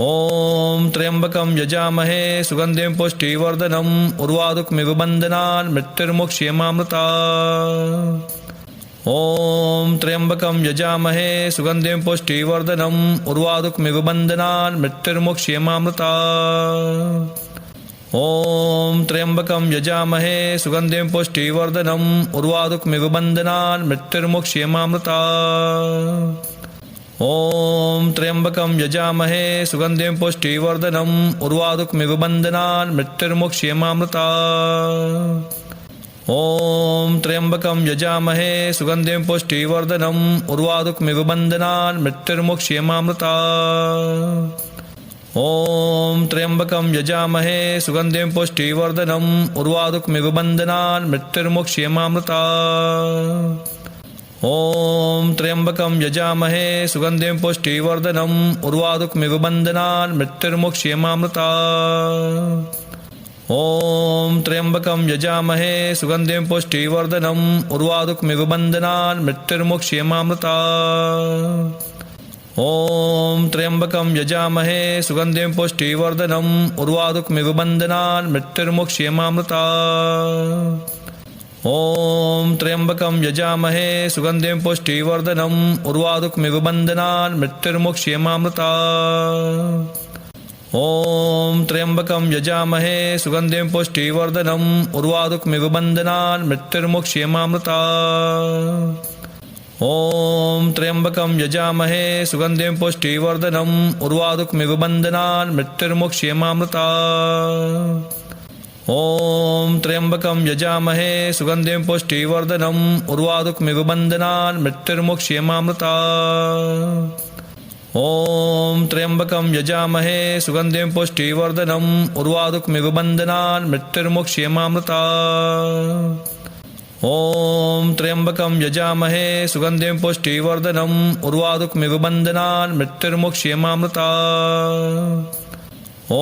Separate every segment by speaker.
Speaker 1: ॐ त्र्यम्बकं यजामहे सुगन्धिं पुष्टिवर्धनम् उर्वारुकमिवबन्धनान् मृत्युर्मुक्षयमामृतात्। ॐ त्र्यम्बकं यजामहे सुगन्धिं पुष्टिवर्धनम् उर्वारुकमिवबन्धनान् मृत्युर्मुक्षयमामृतात्। ॐ त्र्यम्बकं यजामहे सुगन्धिं पुष्टिवर्धनम् उर्वारुकमिवबन्धनान् मृत्युर्मुक्षयमामृतात्। ॐ त्र्यम्बकं यजामहे सुगन्धिं पुष्टिवर्धनम् उर्वारुकमिवबन्धनान् मृत्युर्मुक्षयमामृतात्। ॐ त्र्यम्बकं यजामहे सुगन्धिं पुष्टिवर्धनम् उर्वारुकमिवबन्धनान् मृत्युर्मुक्षयमामृतात्। ॐ त्र्यम्बकं यजामहे सुगन्धिं पुष्टिवर्धनम् उर्वारुकमिवबन्धनान् मृत्युर्मुक्षयमामृतात्। ॐ त्र्यम्बकं यजामहे सुगन्धिं पुष्टिवर्धनम् उर्वारुकमिवबन्धनान् मृत्युर्मुक्षयमामृतात्। ॐ त्र्यम्बकं यजामहे सुगन्धिं पुष्टिवर्धनम् उर्वारुकमिवबन्धनान् मृत्युर्मुक्षयमामृतात्। ॐ त्र्यम्बकं यजामहे सुगन्धिं पुष्टिवर्धनम् उर्वारुकमिवबन्धनान् मृत्युर्मुक्षयमामृतात्। ॐ त्र्यम्बकं यजामहे सुगन्धिं पुष्टिवर्धनम् उर्वारुकमिवबन्धनान् मृत्युर्मुक्षयमामृतात्। ॐ त्र्यम्बकं यजामहे सुगन्धिं पुष्टिवर्धनम् उर्वारुकमिवबन्धनान् मृत्युर्मुक्षयमामृतात्। ॐ त्र्यम्बकं यजामहे सुगन्धिं पुष्टिवर्धनम् उर्वारुकमिवबन्धनान् मृत्युर्मुक्षयमामृतात्। ॐ त्र्यम्बकं यजामहे सुगन्धिं पुष्टिवर्धनम् उर्वारुकमिवबन्धनान् मृत्युर्मुक्षयमामृतात्। ॐ त्र्यम्बकं यजामहे सुगन्धिं पुष्टिवर्धनम् उर्वारुकमिवबन्धनान् मृत्युर्मुक्षयमामृतात्। ॐ त्र्यम्बकं यजामहे सुगन्धिं पुष्टिवर्धनम् उर्वारुकमिवबन्धनान् मृत्युर्मुक्षयमामृतात्। ॐ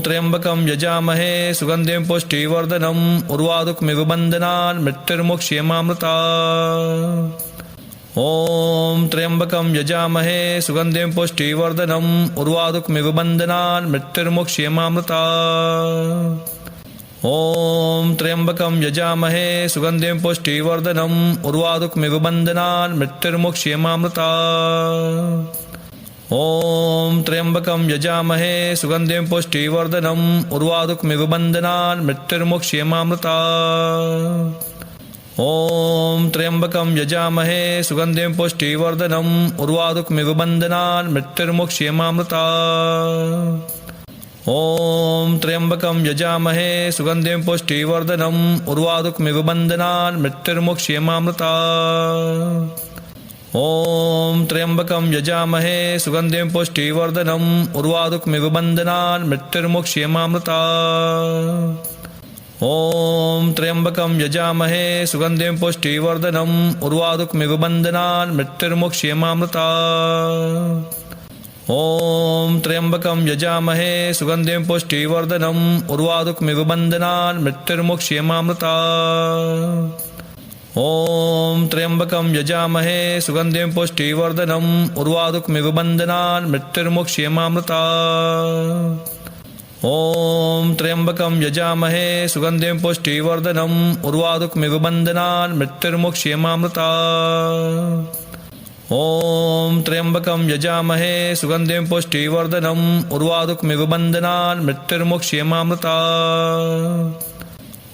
Speaker 1: त्र्यम्बकं यजामहे सुगन्धिं पुष्टिवर्धनम् उर्वारुकमिवबन्धनान् मृत्युर्मुक्षयमामृतात्। ॐ त्र्यम्बकं यजामहे सुगन्धिं पुष्टिवर्धनम् उर्वारुकमिवबन्धनान् मृत्युर्मुक्षयमामृतात्। ॐ त्र्यम्बकं यजामहे सुगन्धिं पुष्टिवर्धनम् उर्वारुकमिवबन्धनान् मृत्युर्मुक्षयमामृतात्। ॐ त्र्यम्बकं यजामहे सुगन्धिं पुष्टिवर्धनम् उर्वारुकमिवबन्धनान् मृत्युर्मुक्षयमामृतात्। ॐ त्र्यम्बकं यजामहे सुगन्धिं पुष्टिवर्धनम् उर्वारुकमिवबन्धनान् मृत्युर्मुक्षयमामृतात्। ॐ त्र्यम्बकं यजामहे सुगन्धिं पुष्टिवर्धनम् उर्वारुकमिवबन्धनान् मृत्युर्मुक्षयमामृतात्। ॐ त्र्यम्बकं यजामहे सुगन्धिं पुष्टिवर्धनम् उर्वारुकमिवबन्धनान् मृत्युर्मुक्षयमामृतात्। ॐ त्र्यम्बकं यजामहे सुगन्धिं पुष्टिवर्धनम् उर्वारुकमिवबन्धनान् मृत्युर्मुक्षयमामृतात्। ॐ त्र्यम्बकं यजामहे सुगन्धिं पुष्टिवर्धनम् उर्वारुकमिवबन्धनान् मृत्युर्मुक्षयमामृतात्। ॐ त्र्यम्बकं यजामहे सुगन्धिं पुष्टिवर्धनम् उर्वारुकमिवबन्धनान् मृत्युर्मुक्षयमामृतात्। ॐ त्र्यम्बकं यजामहे सुगन्धिं पुष्टिवर्धनम् उर्वारुकमिवबन्धनान् मृत्युर्मुक्षयमामृतात्। ॐ त्र्यम्बकं यजामहे सुगन्धिं पुष्टिवर्धनम् उर्वारुकमिवबन्धनान् मृत्युर्मुक्षयमामृतात्।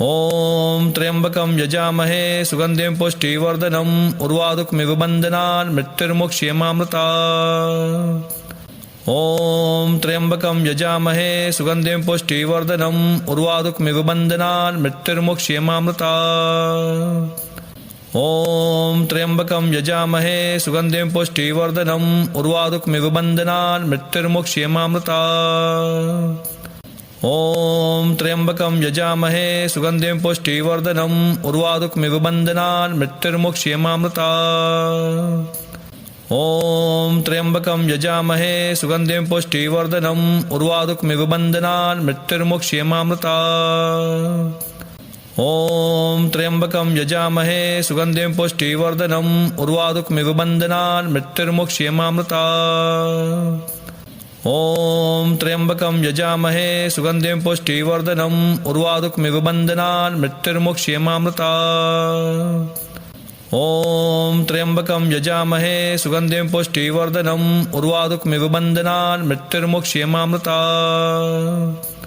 Speaker 1: ॐ त्र्यम्बकं यजामहे सुगन्धिं पुष्टिवर्धनम् उर्वारुकमिवबन्धनान् मृत्युर्मुक्षयमामृतात्। ॐ त्र्यम्बकं यजामहे सुगन्धिं पुष्टिवर्धनम् उर्वारुकमिवबन्धनान् मृत्युर्मुक्षयमामृतात्। ॐ त्र्यम्बकं यजामहे सुगन्धिं पुष्टिवर्धनम् उर्वारुकमिवबन्धनान् मृत्युर्मुक्षयमामृतात्। ॐ त्र्यम्बकं यजामहे सुगन्धिं पुष्टिवर्धनम् उर्वारुकमिवबन्धनान् मृत्युर्मुक्षयमामृतात्। ॐ त्र्यम्बकं यजामहे सुगन्धिं पुष्टिवर्धनम् उर्वारुकमिवबन्धनान् मृत्युर्मुक्षयमामृतात्। ॐ त्र्यम्बकं यजामहे सुगन्धिं पुष्टिवर्धनम् उर्वारुकमिवबन्धनान् मृत्युर्मुक्षयमामृतात्। ॐ त्र्यम्बकं यजामहे सुगन्धिं पुष्टिवर्धनम् उर्वारुकमिवबन्धनान् मृत्युर्मुक्षयमामृतात्। ॐ त्र्यम्बकं यजामहे सुगन्धिं पुष्टिवर्धनम् उर्वारुकमिवबन्धनान् मृत्युर्मुक्षयमामृतात्।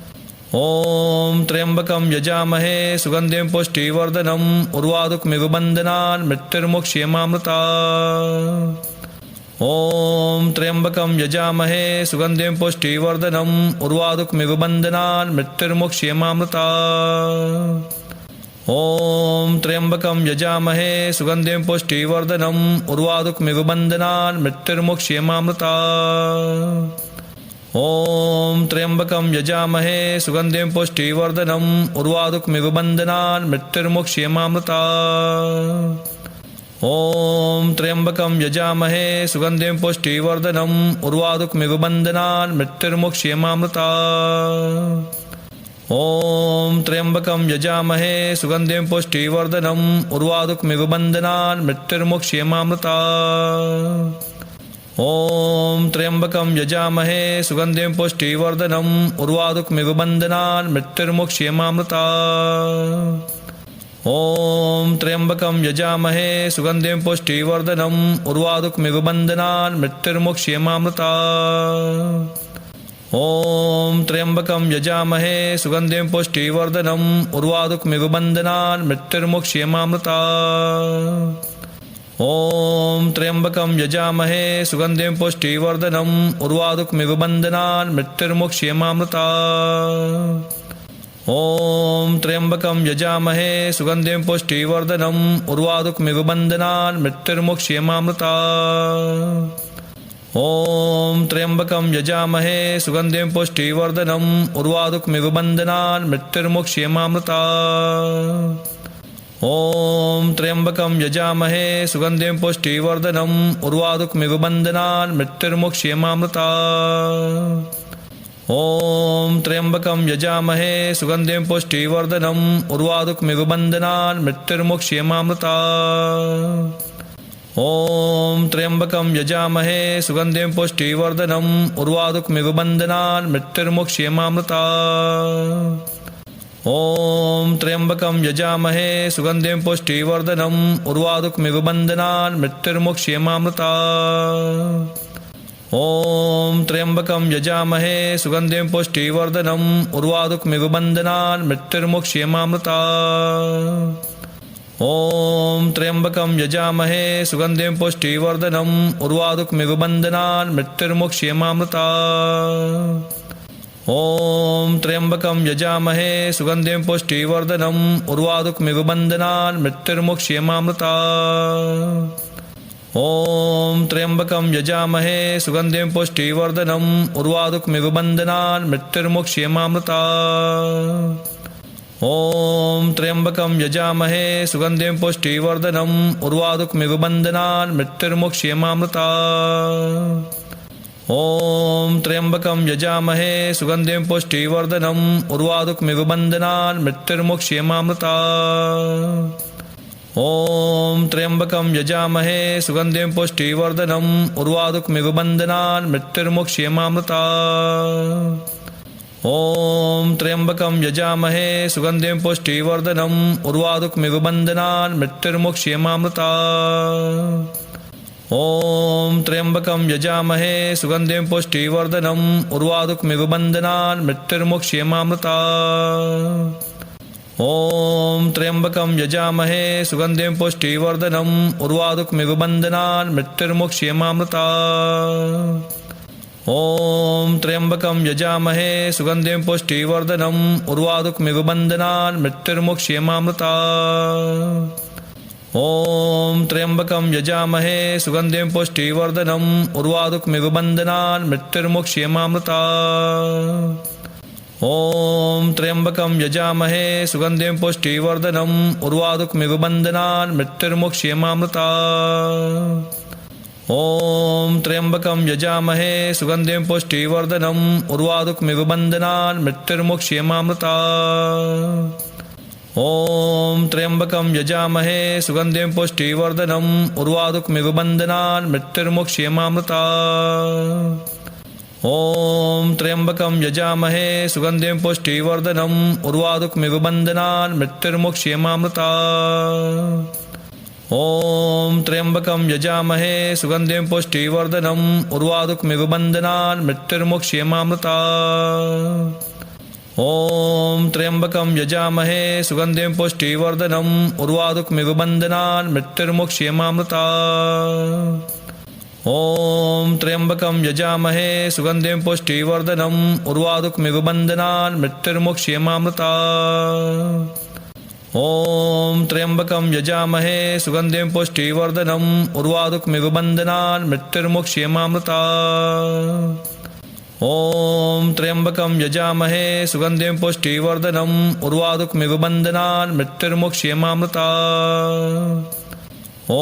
Speaker 1: ॐ त्र्यम्बकं यजामहे सुगन्धिं पुष्टिवर्धनम् उर्वारुकमिवबन्धनान् मृत्युर्मुक्षयमामृतात्। ॐ त्र्यम्बकं यजामहे सुगन्धिं पुष्टिवर्धनम् उर्वारुकमिवबन्धनान् मृत्युर्मुक्षयमामृतात्। ॐ त्र्यम्बकं यजामहे सुगन्धिं पुष्टिवर्धनम् उर्वारुकमिवबन्धनान् मृत्युर्मुक्षयमामृतात्। ॐ त्र्यम्बकं यजामहे सुगन्धिं पुष्टिवर्धनम् उर्वारुकमिवबन्धनान् मृत्युर्मुक्षयमामृतात्। ॐ त्र्यम्बकं यजामहे सुगन्धिं पुष्टिवर्धनम् उर्वारुकमिवबन्धनान् मृत्युर्मुक्षयमामृतात्। ॐ त्र्यम्बकं यजामहे सुगन्धिं पुष्टिवर्धनम् उर्वारुकमिवबन्धनान् मृत्युर्मुक्षयमामृतात्। ॐ त्र्यम्बकं यजामहे सुगन्धिं पुष्टिवर्धनम् उर्वारुकमिवबन्धनान् मृत्युर्मुक्षयमामृतात्। ॐ त्र्यम्बकं यजामहे सुगन्धिं पुष्टिवर्धनम् उर्वारुकमिवबन्धनान् मृत्युर्मुक्षयमामृतात्। ॐ त्र्यम्बकं यजामहे सुगन्धिं पुष्टिवर्धनम् उर्वारुकमिवबन्धनान् मृत्युर्मुक्षयमामृतात्। ॐ त्र्यम्बकं यजामहे सुगन्धिं पुष्टिवर्धनम् उर्वारुकमिवबन्धनान् मृत्युर्मुक्षयमामृतात्। ॐ त्र्यम्बकं यजामहे सुगन्धिं पुष्टिवर्धनम् उर्वारुकमिवबन्धनान् मृत्युर्मुक्षयमामृतात्। ॐ त्र्यम्बकं यजामहे सुगन्धिं पुष्टिवर्धनम् उर्वारुकमिवबन्धनान् मृत्युर्मुक्षयमामृतात्। ॐ त्र्यम्बकं यजामहे सुगन्धिं पुष्टिवर्धनम् उर्वारुकमिवबन्धनान् मृत्युर्मुक्षयमामृतात्। ॐ त्र्यम्बकं यजामहे सुगन्धिं पुष्टिवर्धनम् उर्वारुकमिवबन्धनान् मृत्युर्मुक्षयमामृतात्। ॐ त्र्यम्बकं यजामहे सुगन्धिं पुष्टिवर्धनम् उर्वारुकमिवबन्धनान् मृत्युर्मुक्षयमामृतात्। ॐ त्र्यम्बकं यजामहे सुगन्धिं पुष्टिवर्धनम् उर्वारुकमिवबन्धनान् मृत्युर्मुक्षयमामृतात्। ॐ त्र्यम्बकं यजामहे सुगन्धिं पुष्टिवर्धनम् उर्वारुकमिवबन्धनान् मृत्युर्मुक्षयमामृतात्। ॐ त्र्यम्बकं यजामहे सुगन्धिं पुष्टिवर्धनम् उर्वारुकमिवबन्धनान् मृत्युर्मुक्षयमामृतात्। ॐ त्र्यम्बकं यजामहे सुगन्धिं पुष्टिवर्धनम् उर्वारुकमिवबन्धनान् मृत्युर्मुक्षयमामृतात्। ॐ त्र्यम्बकं यजामहे सुगन्धिं पुष्टिवर्धनम् उर्वारुकमिवबन्धनान् मृत्युर्मुक्षयमामृतात्। ॐ त्र्यम्बकं यजामहे सुगन्धिं पुष्टिवर्धनम् उर्वारुकमिवबन्धनान् मृत्युर्मुक्षयमामृतात्। ॐ त्र्यम्बकं यजामहे सुगन्धिं पुष्टिवर्धनम् उर्वारुकमिवबन्धनान् मृत्युर्मुक्षयमामृतात्। ॐ त्र्यम्बकं यजामहे सुगन्धिं पुष्टिवर्धनम् उर्वारुकमिवबन्धनान् मृत्युर्मुक्षयमामृतात्। ॐ त्र्यम्बकं यजामहे सुगन्धिं पुष्टिवर्धनम् उर्वारुकमिवबन्धनान् मृत्युर्मुक्षयमामृतात्। ॐ त्र्यम्बकं यजामहे सुगन्धिं पुष्टिवर्धनम् उर्वारुकमिवबन्धनान् मृत्युर्मुक्षयमामृतात्। ॐ त्र्यम्बकं यजामहे सुगन्धिं पुष्टिवर्धनम् उर्वारुकमिवबन्धनान् मृत्युर्मुक्षयमामृतात्। ॐ त्र्यम्बकं यजामहे सुगन्धिं पुष्टिवर्धनम् उर्वारुकमिवबन्धनान् मृत्युर्मुक्षयमामृतात्। ॐ त्र्यम्बकं यजामहे सुगन्धिं पुष्टिवर्धनम् उर्वारुकमिवबन्धनान् मृत्युर्मुक्षयमामृतात्। ॐ त्र्यम्बकं यजामहे सुगन्धिं पुष्टिवर्धनम् उर्वारुकमिवबन्धनान् मृत्युर्मुक्षयमामृतात्। ॐ त्र्यम्बकं यजामहे सुगन्धिं पुष्टिवर्धनम् उर्वारुकमिवबन्धनान् मृत्युर्मुक्षयमामृतात्। ॐ त्र्यम्बकं यजामहे सुगन्धिं पुष्टिवर्धनम् उर्वारुकमिवबन्धनान् मृत्युर्मुक्षयमामृतात्। ॐ त्र्यम्बकं यजामहे सुगन्धिं पुष्टिवर्धनम् उर्वारुकमिव बन्धनान् मृत्युर्मुक्षीयमामृतात्। ॐ त्र्यम्बकं यजामहे सुगन्धिं पुष्टिवर्धनम् उर्वारुकमिव बन्धनान् मृत्युर्मुक्षीयमामृतात्। ॐ त्र्यम्बकं यजामहे सुगन्धिं पुष्टिवर्धनम् उर्वारुकमिव बन्धनान् मृत्युर्मुक्षीयमामृतात्। ॐ त्र्यम्बकं यजामहे सुगन्धिं पुष्टिवर्धनम् उर्वारुकमिव बन्धनान् मृत्युर्मुक्षीयमामृतात्। ॐ त्र्यम्बकं यजामहे सुगन्धिं पुष्टिवर्धनम् उर्वारुकमिव बन्धनान् मृत्युर्मुक्षीयमामृतात्। ॐ त्र्यम्बकं यजामहे सुगन्धिं पुष्टिवर्धनम् उर्वारुकमिव बन्धनान् मृत्युर्मुक्षीयमामृतात्। ॐ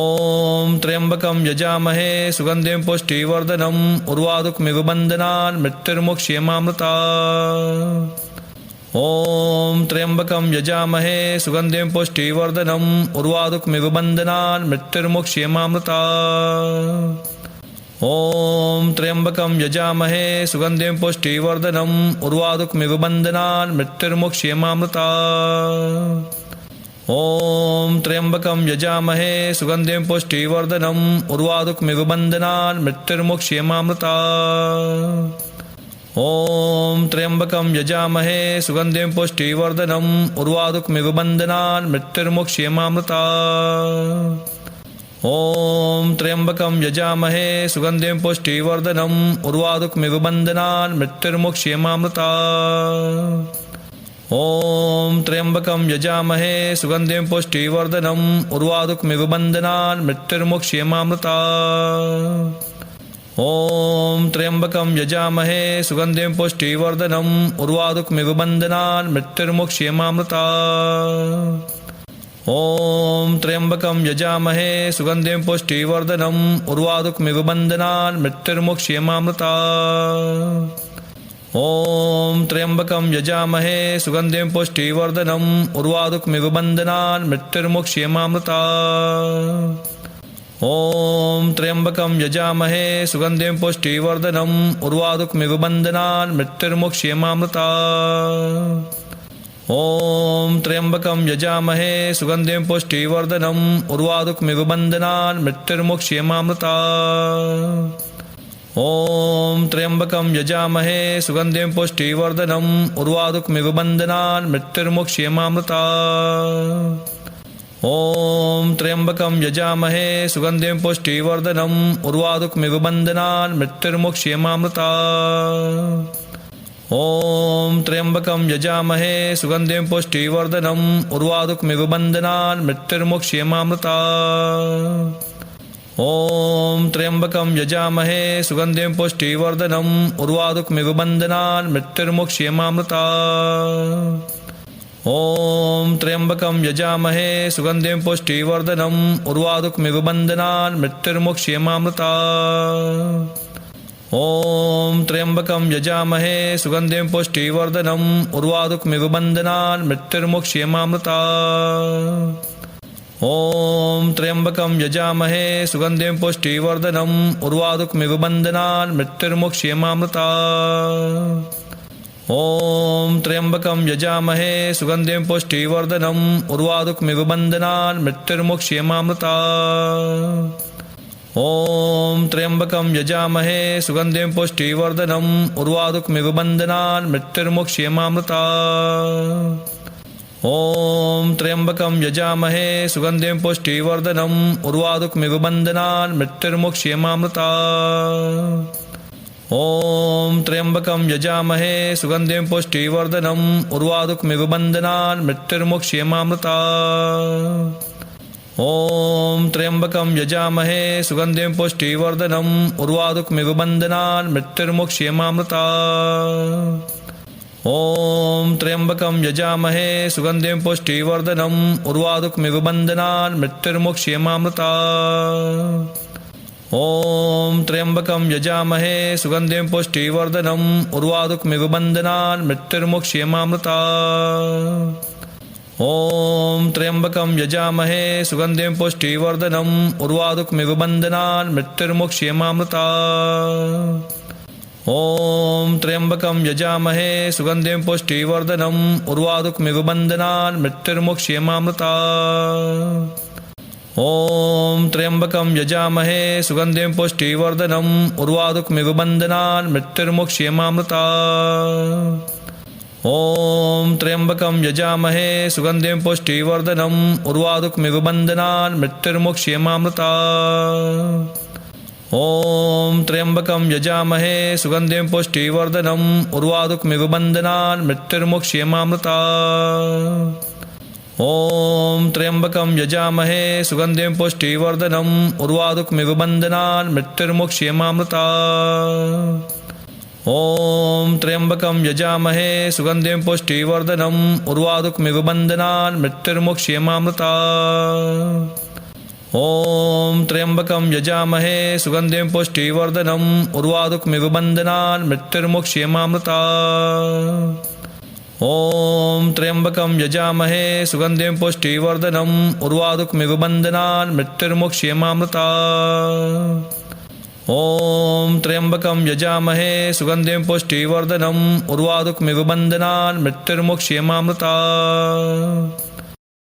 Speaker 1: त्र्यम्बकं यजामहे सुगन्धिं पुष्टिवर्धनम् उर्वारुकमिव बन्धनान् मृत्युर्मुक्षीयमामृतात्। ॐ त्र्यम्बकं यजामहे सुगन्धिं पुष्टिवर्धनम् उर्वारुकमिव बन्धनान् मृत्युर्मुक्षीयमामृतात्। ॐ त्र्यम्बकं यजामहे सुगन्धिं पुष्टिवर्धनम् उर्वारुकमिव बन्धनान् मृत्युर्मुक्षीयमामृतात्। ॐ त्र्यम्बकं यजामहे सुगन्धिं पुष्टिवर्धनम् उर्वारुकमिव बन्धनान् मृत्युर्मुक्षीयमामृतात्। ॐ त्र्यम्बकं यजामहे सुगन्धिं पुष्टिवर्धनम् उर्वारुकमिव बन्धनान् मृत्युर्मुक्षीयमामृतात्। ॐ त्र्यम्बकं यजामहे सुगन्धिं पुष्टिवर्धनम् उर्वारुकमिव बन्धनान् मृत्युर्मुक्षीयमामृतात्। ॐ त्र्यम्बकं यजामहे सुगन्धिं पुष्टिवर्धनम् उर्वारुकमिव बन्धनान् मृत्युर्मुक्षीयमामृतात्। ॐ त्र्यम्बकं यजामहे सुगन्धिं पुष्टिवर्धनम् उर्वारुकमिव बन्धनान् मृत्युर्मुक्षीयमामृतात्। ॐ त्र्यम्बकं यजामहे सुगन्धिं पुष्टिवर्धनम् उर्वारुकमिव बन्धनान् मृत्युर्मुक्षीयमामृतात्। ॐ त्र्यम्बकं यजामहे सुगन्धिं पुष्टिवर्धनम् उर्वारुकमिव बन्धनान् मृत्युर्मुक्षीयमामृतात्। ॐ त्र्यम्बकं यजामहे सुगन्धिं पुष्टिवर्धनम् उर्वारुकमिव बन्धनान् मृत्युर्मुक्षीयमामृतात्। ॐ त्र्यम्बकं यजामहे सुगन्धिं पुष्टिवर्धनम् उर्वारुकमिव बन्धनान् मृत्युर्मुक्षीयमामृतात्। ॐ त्र्यम्बकं यजामहे सुगन्धिं पुष्टिवर्धनम् उर्वारुकमिव बन्धनान् मृत्युर्मुक्षीयमामृतात्। ॐ त्र्यम्बकं यजामहे सुगन्धिं पुष्टिवर्धनम् उर्वारुकमिव बन्धनान् मृत्युर्मुक्षीयमामृतात्। ॐ त्र्यम्बकं यजामहे सुगन्धिं पुष्टिवर्धनम् उर्वारुकमिव बन्धनान् मृत्युर्मुक्षीयमामृतात्। ॐ त्र्यम्बकं यजामहे सुगन्धिं पुष्टिवर्धनम् उर्वारुकमिव बन्धनान् मृत्युर्मुक्षीयमामृतात्। ॐ त्र्यम्बकं यजामहे सुगन्धिं पुष्टिवर्धनम् उर्वारुकमिव बन्धनान् मृत्युर्मुक्षीयमामृतात्। ॐ त्र्यम्बकं यजामहे सुगन्धिं पुष्टिवर्धनम् उर्वारुकमिव बन्धनान् मृत्युर्मुक्षीयमामृतात्। ॐ त्र्यम्बकं यजामहे सुगन्धिं पुष्टिवर्धनम् उर्वारुकमिव बन्धनान् मृत्युर्मुक्षीयमामृतात्। ॐ त्र्यम्बकं यजामहे सुगन्धिं पुष्टिवर्धनम् उर्वारुकमिव बन्धनान् मृत्युर्मुक्षीयमामृतात्। ॐ त्र्यम्बकं यजामहे सुगन्धिं पुष्टिवर्धनम् उर्वारुकमिव बन्धनान् मृत्युर्मुक्षीयमामृतात्। ॐ त्र्यम्बकं यजामहे सुगन्धिं पुष्टिवर्धनम् उर्वारुकमिव बन्धनान् मृत्युर्मुक्षीयमामृतात्। ॐ त्र्यम्बकं यजामहे सुगन्धिं पुष्टिवर्धनम् उर्वारुकमिव बन्धनान् मृत्युर्मुक्षीयमामृतात्। ॐ त्र्यम्बकं यजामहे सुगन्धिं पुष्टिवर्धनम् उर्वारुकमिव बन्धनान् मृत्युर्मुक्षीयमामृतात्। ॐ त्र्यम्बकं यजामहे सुगन्धिं पुष्टिवर्धनम् उर्वारुकमिव बन्धनान् मृत्युर्मुक्षीयमामृतात्। ॐ त्र्यम्बकं यजामहे सुगन्धिं पुष्टिवर्धनम् उर्वारुकमिव बन्धनान् मृत्युर्मुक्षीयमामृतात्। ॐ त्र्यम्बकं यजामहे सुगन्धिं पुष्टिवर्धनम् उर्वारुकमिव बन्धनान् मृत्युर्मुक्षीयमामृतात्। ॐ त्र्यम्बकं यजामहे सुगन्धिं पुष्टिवर्धनम् उर्वारुकमिव बन्धनान् मृत्युर्मुक्षीयमामृतात्। ॐ त्र्यम्बकं यजामहे सुगन्धिं पुष्टिवर्धनम् उर्वारुकमिव बन्धनान् मृत्युर्मुक्षीयमामृतात्। ॐ त्र्यम्बकं यजामहे सुगन्धिं पुष्टिवर्धनम् उर्वारुकमिव बन्धनान् मृत्युर्मुक्षीयमामृतात्। ॐ त्र्यम्बकं यजामहे सुगन्धिं पुष्टिवर्धनम् उर्वारुकमिव बन्धनान् मृत्युर्मुक्षीयमामृतात्। ॐ त्र्यम्बकं यजामहे सुगन्धिं पुष्टिवर्धनम् उर्वारुकमिव बन्धनान् मृत्युर्मुक्षीयमामृतात्। ॐ त्र्यम्बकं यजामहे सुगन्धिं पुष्टिवर्धनम् उर्वारुकमिव बन्धनान् मृत्युर्मुक्षीयमामृतात्। ॐ त्र्यम्बकं यजामहे सुगन्धिं पुष्टिवर्धनम् उर्वारुकमिव बन्धनान् मृत्युर्मुक्षीयमामृतात्। ॐ त्र्यम्बकं यजामहे सुगन्धिं पुष्टिवर्धनम् उर्वारुकमिव बन्धनान् मृत्युर्मुक्षीयमामृतात्। ॐ त्र्यम्बकं यजामहे सुगन्धिं पुष्टिवर्धनम् उर्वारुकमिव बन्धनान् मृत्युर्मुक्षीयमामृतात्।